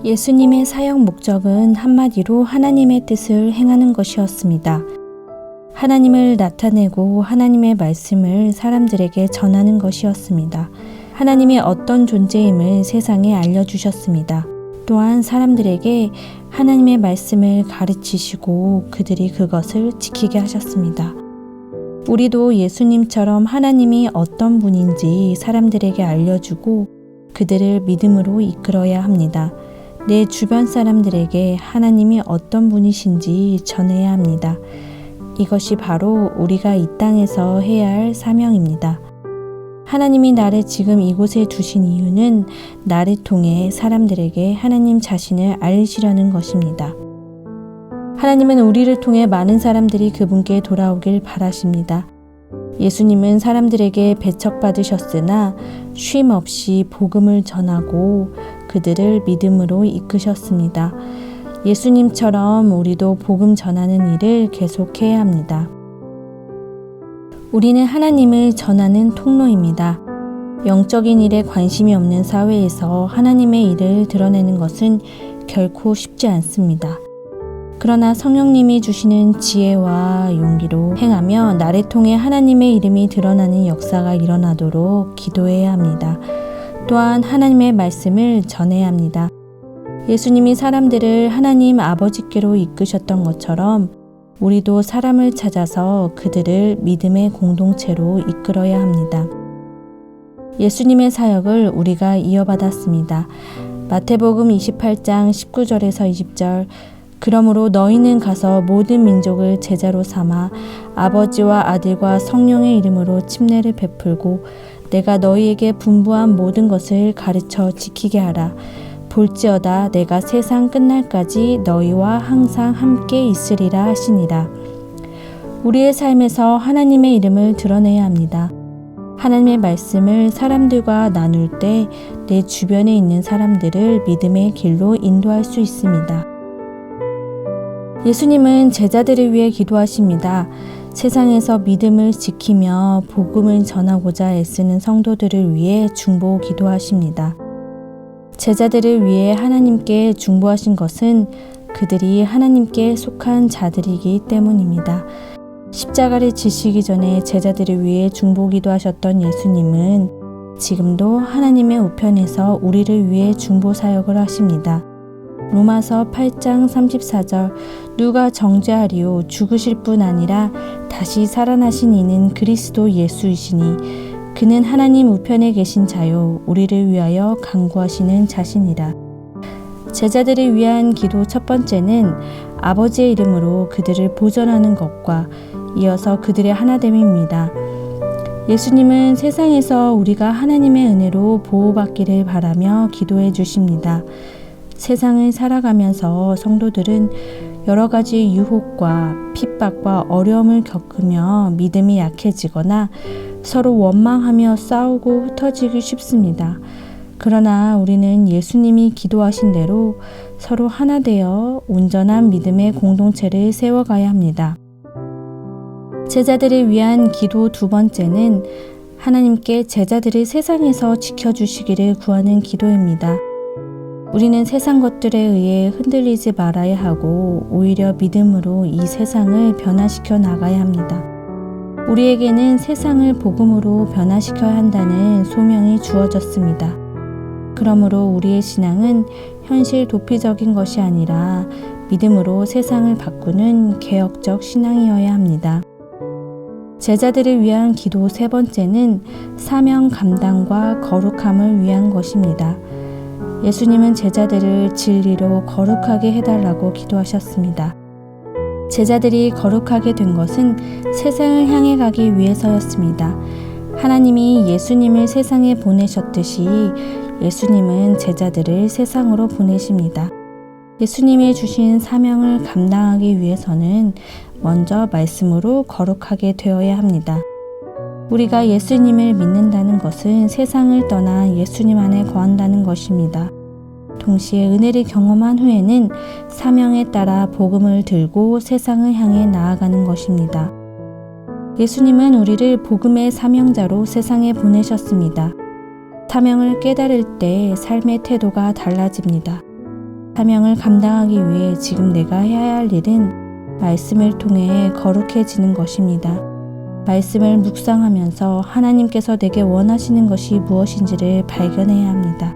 예수님의 사역 목적은 한마디로 하나님의 뜻을 행하는 것이었습니다. 하나님을 나타내고 하나님의 말씀을 사람들에게 전하는 것이었습니다. 하나님이 어떤 존재임을 세상에 알려주셨습니다. 또한 사람들에게 하나님의 말씀을 가르치시고 그들이 그것을 지키게 하셨습니다. 우리도 예수님처럼 하나님이 어떤 분인지 사람들에게 알려주고 그들을 믿음으로 이끌어야 합니다. 내 주변 사람들에게 하나님이 어떤 분이신지 전해야 합니다. 이것이 바로 우리가 이 땅에서 해야 할 사명입니다. 하나님이 나를 지금 이곳에 두신 이유는 나를 통해 사람들에게 하나님 자신을 알리시려는 것입니다. 하나님은 우리를 통해 많은 사람들이 그분께 돌아오길 바라십니다. 예수님은 사람들에게 배척받으셨으나 쉼 없이 복음을 전하고 그들을 믿음으로 이끄셨습니다. 예수님처럼 우리도 복음 전하는 일을 계속해야 합니다. 우리는 하나님을 전하는 통로입니다. 영적인 일에 관심이 없는 사회에서 하나님의 일을 드러내는 것은 결코 쉽지 않습니다. 그러나 성령님이 주시는 지혜와 용기로 행하며 나를 통해 하나님의 이름이 드러나는 역사가 일어나도록 기도해야 합니다. 또한 하나님의 말씀을 전해야 합니다. 예수님이 사람들을 하나님 아버지께로 이끄셨던 것처럼 우리도 사람을 찾아서 그들을 믿음의 공동체로 이끌어야 합니다. 예수님의 사역을 우리가 이어받았습니다. 마태복음 28장 19절에서 20절 그러므로 너희는 가서 모든 민족을 제자로 삼아 아버지와 아들과 성령의 이름으로 침례를 베풀고 내가 너희에게 분부한 모든 것을 가르쳐 지키게 하라. 볼지어다 내가 세상 끝날까지 너희와 항상 함께 있으리라 하시니라. 우리의 삶에서 하나님의 이름을 드러내야 합니다. 하나님의 말씀을 사람들과 나눌 때 내 주변에 있는 사람들을 믿음의 길로 인도할 수 있습니다. 예수님은 제자들을 위해 기도하십니다. 세상에서 믿음을 지키며 복음을 전하고자 애쓰는 성도들을 위해 중보 기도하십니다. 제자들을 위해 하나님께 중보하신 것은 그들이 하나님께 속한 자들이기 때문입니다. 십자가를 지시기 전에 제자들을 위해 중보 기도하셨던 예수님은 지금도 하나님의 우편에서 우리를 위해 중보 사역을 하십니다. 로마서 8장 34절 누가 정죄하리요 죽으실 뿐 아니라 다시 살아나신 이는 그리스도 예수이시니 그는 하나님 우편에 계신 자요 우리를 위하여 간구하시는 자시니라. 제자들을 위한 기도 첫 번째는 아버지의 이름으로 그들을 보전하는 것과 이어서 그들의 하나됨입니다. 예수님은 세상에서 우리가 하나님의 은혜로 보호받기를 바라며 기도해 주십니다. 세상을 살아가면서 성도들은 여러 가지 유혹과 핍박과 어려움을 겪으며 믿음이 약해지거나 서로 원망하며 싸우고 흩어지기 쉽습니다. 그러나 우리는 예수님이 기도하신 대로 서로 하나 되어 온전한 믿음의 공동체를 세워가야 합니다. 제자들을 위한 기도 두 번째는 하나님께 제자들을 세상에서 지켜주시기를 구하는 기도입니다. 우리는 세상 것들에 의해 흔들리지 말아야 하고 오히려 믿음으로 이 세상을 변화시켜 나가야 합니다. 우리에게는 세상을 복음으로 변화시켜야 한다는 소명이 주어졌습니다. 그러므로 우리의 신앙은 현실 도피적인 것이 아니라 믿음으로 세상을 바꾸는 개혁적 신앙이어야 합니다. 제자들을 위한 기도 세 번째는 사명 감당과 거룩함을 위한 것입니다. 예수님은 제자들을 진리로 거룩하게 해달라고 기도하셨습니다. 제자들이 거룩하게 된 것은 세상을 향해 가기 위해서였습니다. 하나님이 예수님을 세상에 보내셨듯이 예수님은 제자들을 세상으로 보내십니다. 예수님이 주신 사명을 감당하기 위해서는 먼저 말씀으로 거룩하게 되어야 합니다. 우리가 예수님을 믿는다는 것은 세상을 떠나 예수님 안에 거한다는 것입니다. 동시에 은혜를 경험한 후에는 사명에 따라 복음을 들고 세상을 향해 나아가는 것입니다. 예수님은 우리를 복음의 사명자로 세상에 보내셨습니다. 사명을 깨달을 때 삶의 태도가 달라집니다. 사명을 감당하기 위해 지금 내가 해야 할 일은 말씀을 통해 거룩해지는 것입니다. 말씀을 묵상하면서 하나님께서 내게 원하시는 것이 무엇인지를 발견해야 합니다.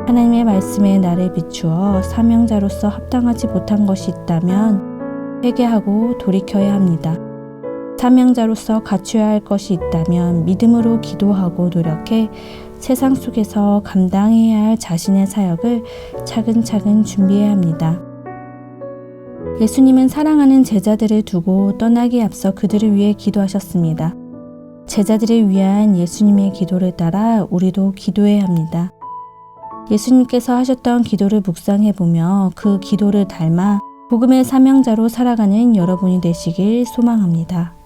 하나님의 말씀에 나를 비추어 사명자로서 합당하지 못한 것이 있다면 회개하고 돌이켜야 합니다. 사명자로서 갖춰야 할 것이 있다면 믿음으로 기도하고 노력해 세상 속에서 감당해야 할 자신의 사역을 차근차근 준비해야 합니다. 예수님은 사랑하는 제자들을 두고 떠나기에 앞서 그들을 위해 기도하셨습니다. 제자들을 위한 예수님의 기도를 따라 우리도 기도해야 합니다. 예수님께서 하셨던 기도를 묵상해보며 그 기도를 닮아 복음의 사명자로 살아가는 여러분이 되시길 소망합니다.